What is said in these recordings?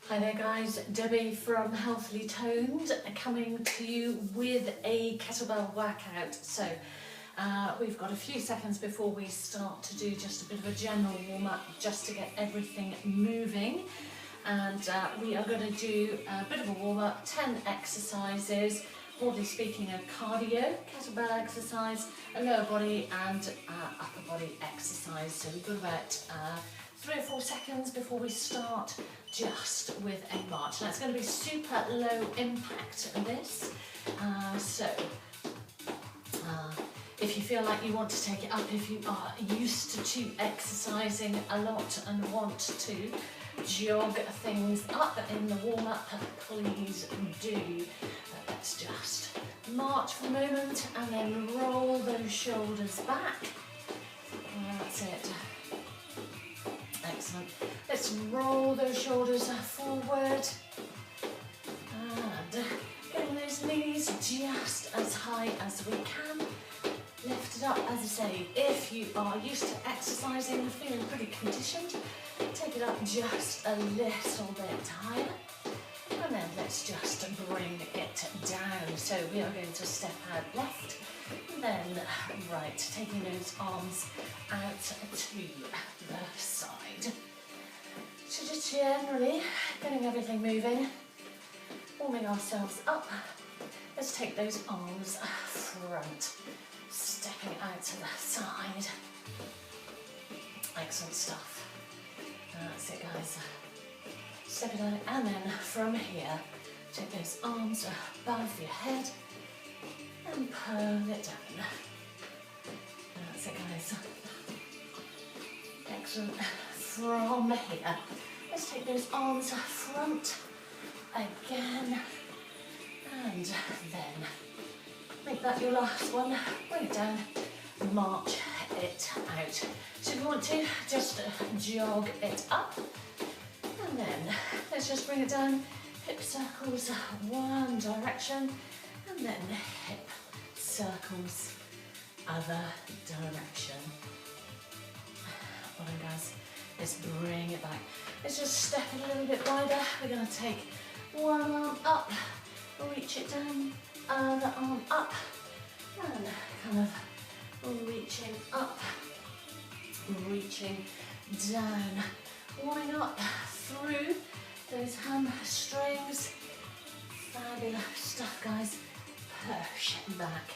Hi there guys, Debbie from Healthily Toned coming to you with a kettlebell workout. So we've got a few seconds before we start to do just a bit of a general warm-up just to get everything moving, and we are going to do a bit of a warm-up, 10 exercises, broadly speaking a cardio, kettlebell exercise, a lower body and upper body exercise. So we've got about 3 or 4 seconds before we start just with a march. Now it's going to be super low impact this, if you feel like you want to take it up, if you are used to exercising a lot and want to jog things up in the warm-up, please do. Let's just march for a moment and then roll those shoulders back. That's it. Excellent. Let's roll those shoulders forward and getting those knees just as high as we can. Lift it up, as I say, if you are used to exercising and feeling pretty conditioned, take it up just a little bit higher. And then let's just bring it down. So we are going to step out left, and then right, taking those arms out to the side. So just generally getting everything moving, warming ourselves up. Let's take those arms front, stepping out to the side. Excellent stuff. That's it, guys. Step it out, and then from here, take those arms above your head and pull it down. That's it, guys. Excellent. From here, let's take those arms front again, and then make that your last one. Bring it down, march it out. So if you want to, just jog it up. And then let's just bring it down, hip circles one direction, and then hip circles other direction. Well done, guys. Let's bring it back. Let's just step it a little bit wider. We're going to take one arm up, reach it down, other arm up, and kind of reaching up, reaching down, warming up through those hamstrings. Fabulous stuff, guys. Push back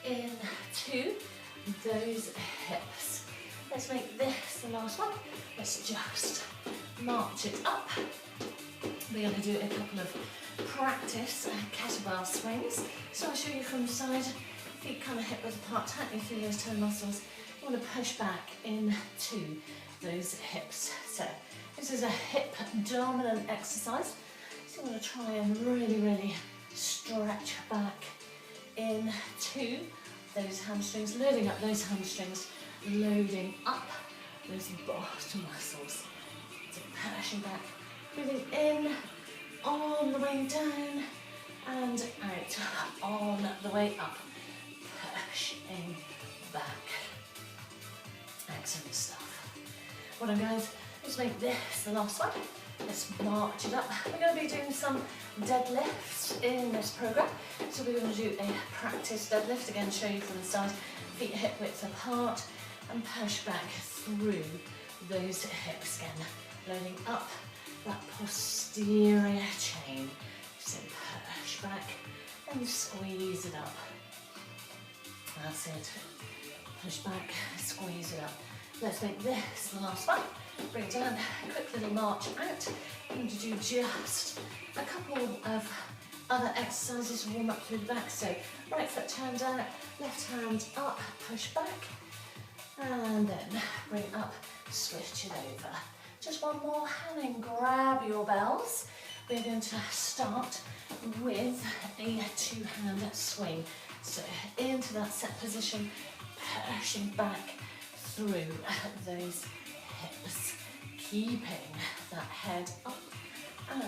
into those hips. Let's make this the last one. Let's just march it up. We're going to do a couple of practice kettlebell swings. So I'll show you from the side. Feet kind of hip width apart, tightening through those toe muscles. You want to push back into those hips. So this is a hip dominant exercise. So you want to try and really stretch back into those hamstrings, loading up those hamstrings, loading up those bottom muscles. So pushing back, breathing in, on the way down, and out, on the way up. Pushing back. Excellent stuff. Well done, guys. Let's make this the last one. Let's march it up. We're going to be doing some deadlifts in this program. So we're going to do a practice deadlift. Again, show you from the side. Feet hip width apart, and push back through those hips again. Loading up that posterior chain. So push back and squeeze it up. That's it. Push back, squeeze it up. Let's make this the last one. Bring it down, quick little march out. I'm going to do just a couple of other exercises to warm up through the back. So right foot turned out, left hand up, push back, and then bring it up, switch it over. Just one more, and then grab your bells. We're going to start with a two-hand swing. So into that set position, pushing back through those hips, keeping that head up and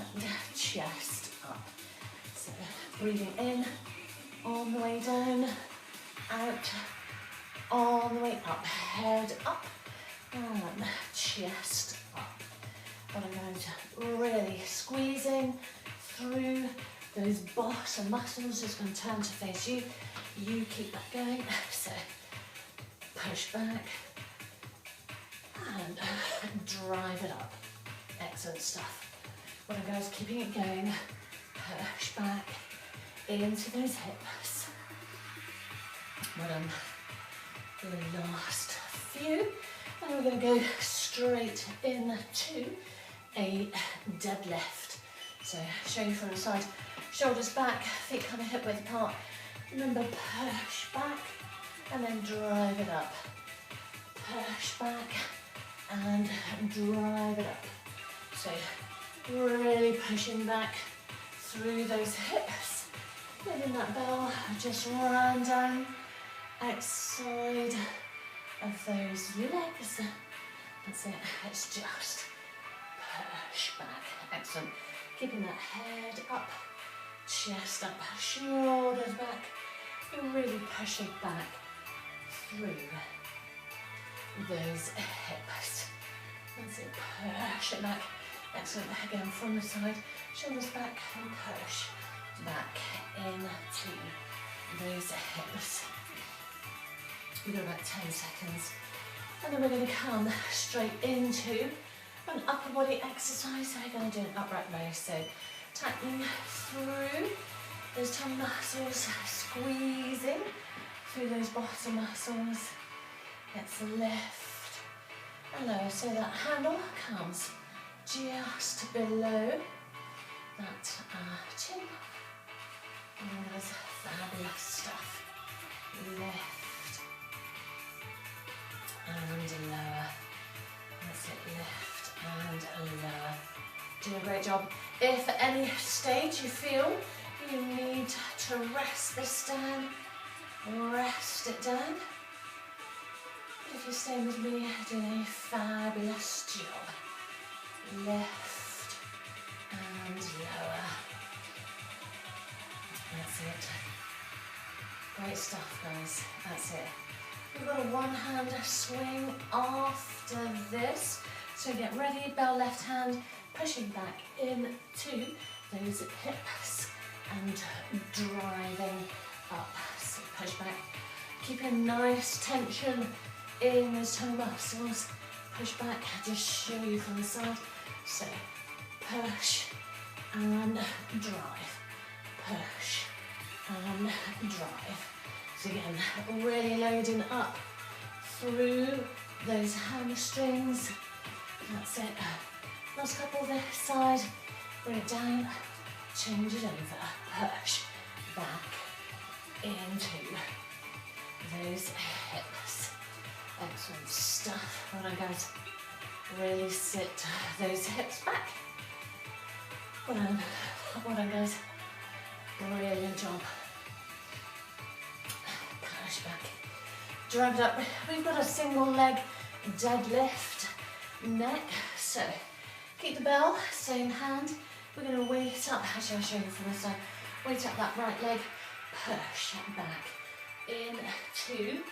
chest up. So breathing in, on the way down, out, on the way up, head up, and chest up. What I'm going to really squeezing through those bottom muscles, just going to turn to face you. You keep that going. So push back and drive it up. Excellent stuff. What I'm going is keeping it going. Push back into those hips. Well done. The last few. And we're going to go straight into a deadlift. So showing from the side, shoulders back, feet kind of hip width apart. Remember, push back and then drive it up. Push back and drive it up. So really pushing back through those hips. Letting that bell just run down outside of those legs. That's it. It's just push back. Excellent. Keeping that head up, chest up, shoulders back. Really pushing back through those hips. That's it. Push it back. Excellent. Again from the side, shoulders back and push back into those hips. We've got about 10 seconds. And then we're going to come straight into an upper body exercise. So we're going to do an upright row. So tightening through those tummy muscles, squeezing through those bottom muscles. Let's lift and lower. So that handle comes just below that chin. And there's fabulous stuff. Lift and lower. That's it, lift and lower. Doing a great job. If at any stage you feel you need to rest this down, rest it down. If you're staying with me, doing a fabulous job. Lift and lower. That's it. Great stuff, guys. That's it. We've got a one-hand swing after this. So get ready, bell left hand, pushing back into those hips and driving up. So push back. Keep a nice tension in those tummy muscles. Push back, just show you from the side. So push and drive. Push and drive. So again, really loading up through those hamstrings. That's it. Last couple this side. Bring it down. Change it over. Push back into those hips. Excellent stuff. Well done, guys. Really sit those hips back. Well done, guys. Brilliant job. Push back. Drive it up. We've got a single leg deadlift neck. So keep the bell, same hand. We're going to weight up. Actually, I'll show you from the side. Weight up that right leg. Push back into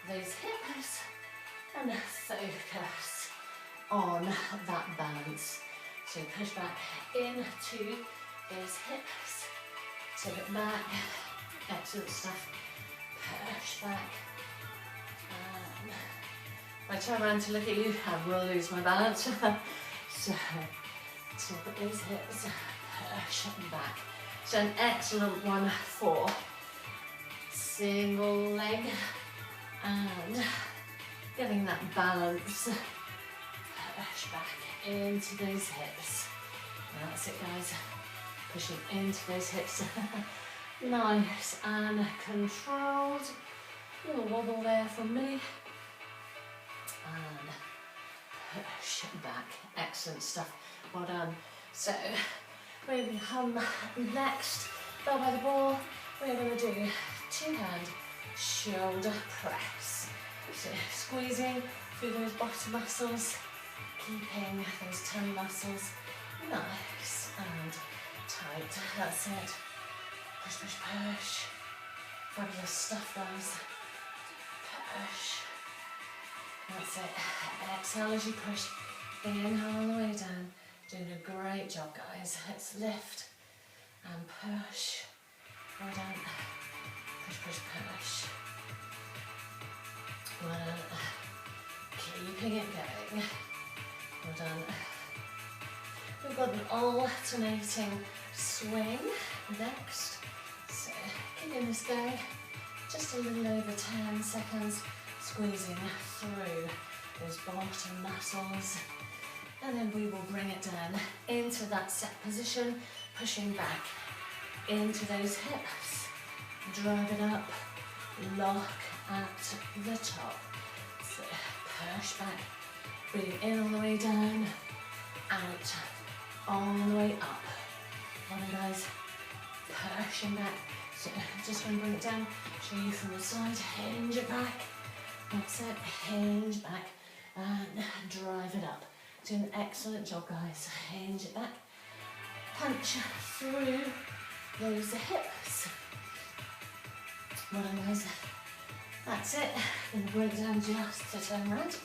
those hips. And focus on that balance. So push back into those hips. Tip it back. Excellent stuff. Push back. And if I turn around to look at you, I will lose my balance. So tip those hips. Push back. So an excellent one for single leg and getting that balance. Push back into those hips. That's it, guys. Pushing into those hips. Nice and controlled. Little wobble there from me. And push back. Excellent stuff. Well done. So we're going to come next. Bell by the ball. We're going to do two-hand shoulder press. So squeezing through those bottom muscles, keeping those tummy muscles nice and tight. That's it. Push, push, push. Fabulous stuff, guys. Push. That's it. Exhale as you push. Inhale all the way down. Doing a great job, guys. Let's lift and push. Well done. Push, push, push. Well done. Keeping it going. Well done. We've got an alternating swing next. So keeping this going. Just a little over 10 seconds. Squeezing through those bottom muscles. And then we will bring it down into that set position, pushing back into those hips. Drive it up, lock at the top. So push back, breathing in all the way down, out, all the way up. Come on guys, pushing back. So just going to bring it down, show you from the side, hinge it back. That's it, hinge back and drive it up. Do an excellent job, guys. Hinge it back, punch through those hips. Well done, guys. That's it. Going to bring it down just to turn around.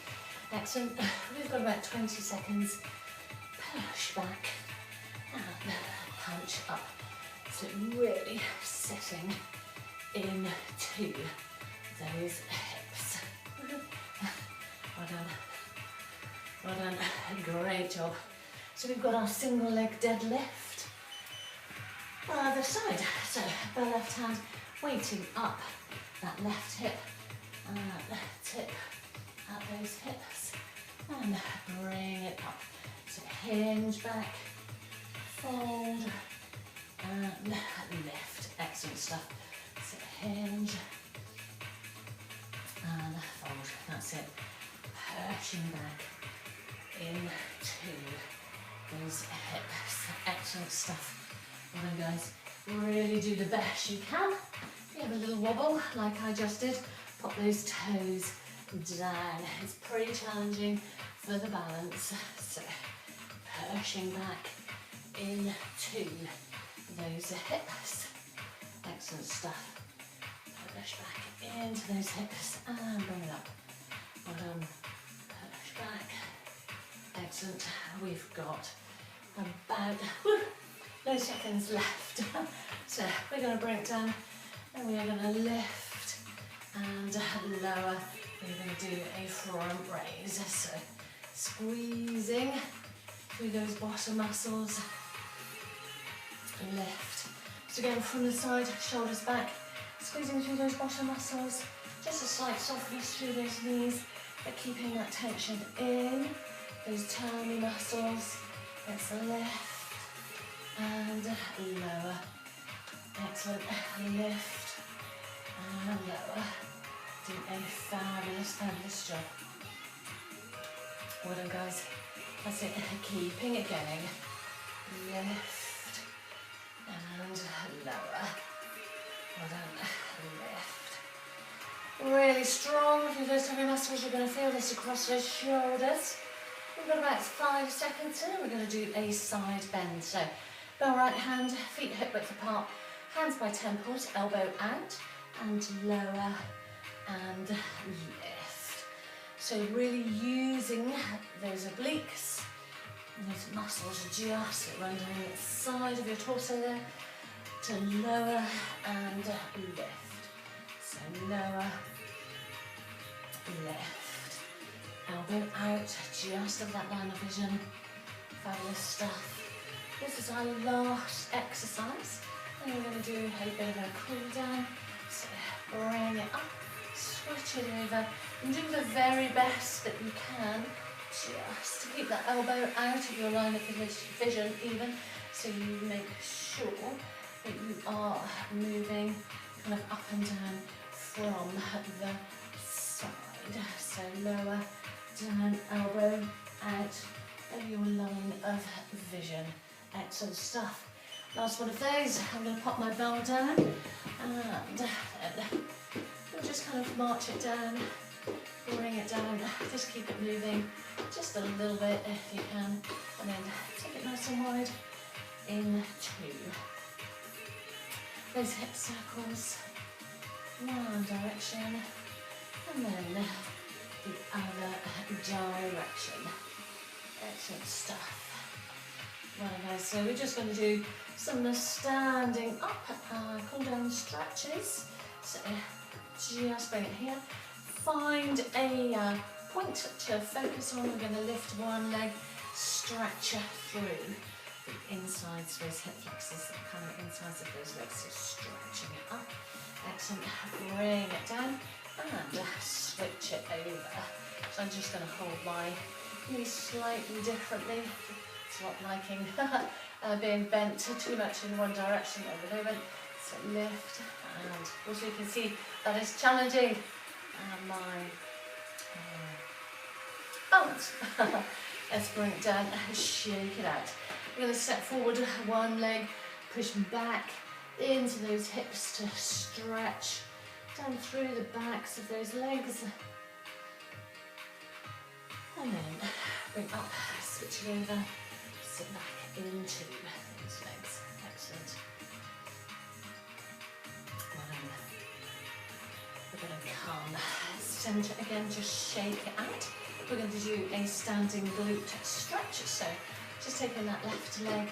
Excellent. We've got about 20 seconds. Push back and punch up. So really sitting into those hips. Well done. Well done, great job. So we've got our single leg deadlift. Other side, so the left hand weighting up that left hip and tip at those hips and bring it up. So hinge back, fold and lift, excellent stuff. So hinge and fold, that's it. Pushing back into those hips. Excellent stuff. Well done, guys. Really do the best you can. If you have a little wobble like I just did, pop those toes down. It's pretty challenging for the balance. So pushing back into those hips. Excellent stuff. Push back into those hips and bring it up. Well done. Push back. Excellent. We've got about no seconds left. So we're going to bring it down and we are going to lift and lower. We're going to do a front raise. So squeezing through those bottom muscles. Lift. So again from the side, shoulders back, squeezing through those bottom muscles. Just a slight softness through those knees, but keeping that tension in. Those tummy muscles. Let's lift and lower. Excellent. Lift and lower. Do a fabulous, fabulous job. Well done, guys. That's it. Keeping it going. Lift and lower. Well done. Lift. Really strong through those tummy muscles. You're going to feel this across those shoulders. We've got about 5 seconds here. We're going to do a side bend. So, bow right hand, feet hip width apart, hands by temples, elbow out, and lower and lift. So really using those obliques, those muscles just run down the side of your torso there to lower and lift. So lower, lift. Elbow out, just of that line of vision. Fabulous stuff. This is our last exercise. And we're going to do a bit of a cool down. So bring it up, switch it over, and do the very best that you can, just to keep that elbow out of your line of vision even, so you make sure that you are moving kind of up and down from the side. So lower, down, elbow out of your line of vision. Excellent stuff. Last one of those. I'm going to pop my bell down and we'll just kind of march it down, bring it down, just keep it moving just a little bit if you can, and then take it nice and wide into those hip circles, one direction and then the other direction. Excellent stuff. Right guys, so we're just going to do some standing up, cool down stretches. So just bring it here. Find a point to focus on. We're going to lift one leg, stretch through the insides, those hip flexors, kind of insides of those legs, so stretching it up. Excellent. Bring it down and switch it over. So I'm just going to hold my knees slightly differently. It's not liking being bent too much in one direction at the moment. So lift, and also you can see that is challenging my balance. Let's bring it down and shake it out. We're going to step forward one leg, push back into those hips to stretch down through the backs of those legs. And then bring up, switch it over, sit back into those legs. Excellent. We're going to come centre again, just shake it out. We're going to do a standing glute stretch. So just taking that left leg